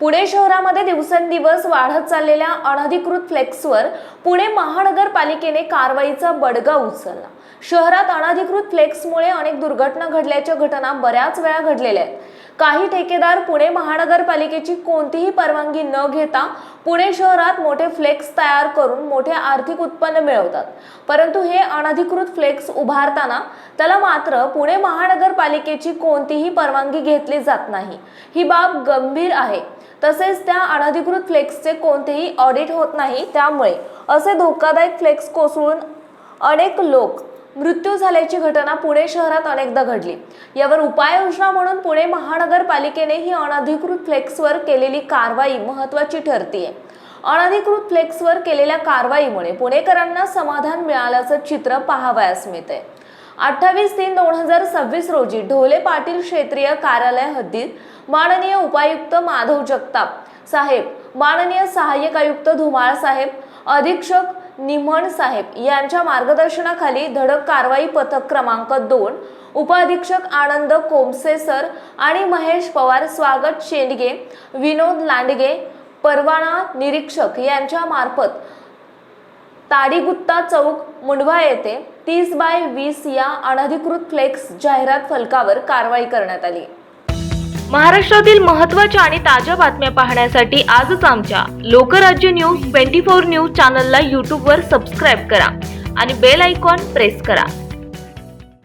पुणे शहरामध्ये दिवसेंदिवस वाढत चाललेल्या अनधिकृत फ्लेक्सवर पुणे महानगरपालिकेने कारवाईचा बडगा उचलला। शहरात अनधिकृत फ्लेक्समुळे अनेक दुर्घटना घडल्याच्या घटना बऱ्याच वेळा घडलेल्या आहेत। काही ठेकेदार पुणे महानगरपालिकेची कोणतीही परवानगी न घेता पुणे शहरात मोठे फ्लेक्स तयार करून मोठे आर्थिक उत्पन्न मिळवतात, परंतु हे अनधिकृत फ्लेक्स उभारताना त्याला मात्र पुणे महानगरपालिकेची कोणतीही परवानगी घेतली जात नाही। ही बाब गंभीर आहे। तसेच त्या अनधिकृत फ्लेक्सचे कोणतेही ऑडिट होत नाही, त्यामुळे असे धोकादायक फ्लेक्स कोसळून अनेक लोक मृत्यू झाल्याची घटना पुणे शहरात अनेकदा घडली। यावर उपाययोजना म्हणून पुणे महानगरपालिकेने ही अनधिकृत फ्लेक्सवर केलेली कारवाई महत्त्वाची ठरतेय। अनधिकृत फ्लेक्सवर केलेल्या कारवाईमुळे पुणेकरांना समाधान मिळाल्याचं चित्र पाहावयास मिळतंय। 28/3/2026 रोजी ढोले पाटील क्षेत्रीय कार्यालय हद्दीत माननीय उपायुक्त माधव जगताप साहेब, माननीय सहाय्यक आयुक्त धुमाळ साहेब, अधीक्षक निमण साहेब यांच्या मार्गदर्शनाखाली धडक कारवाई पथक क्रमांक 2, उपअधीक्षक आनंद कोमसे सर आणि महेश पवार, स्वागत शेंडगे, विनोद लांडगे, परवाना निरीक्षक यांच्या मार्फत ताडीगुत्ता चौक मुंडवा येथे 30/20 या अनधिकृत फ्लेक्स जाहिरात फलकावर कारवाई करण्यात आली। महाराष्ट्रातील महत्त्वाच्या आणि ताज्या बातम्या पाहण्यासाठी आजच आमच्या लोकराज्य न्यूज 24 न्यूज चॅनलला YouTube वर सबस्क्राईब करा आणि बेल आयकॉन प्रेस करा।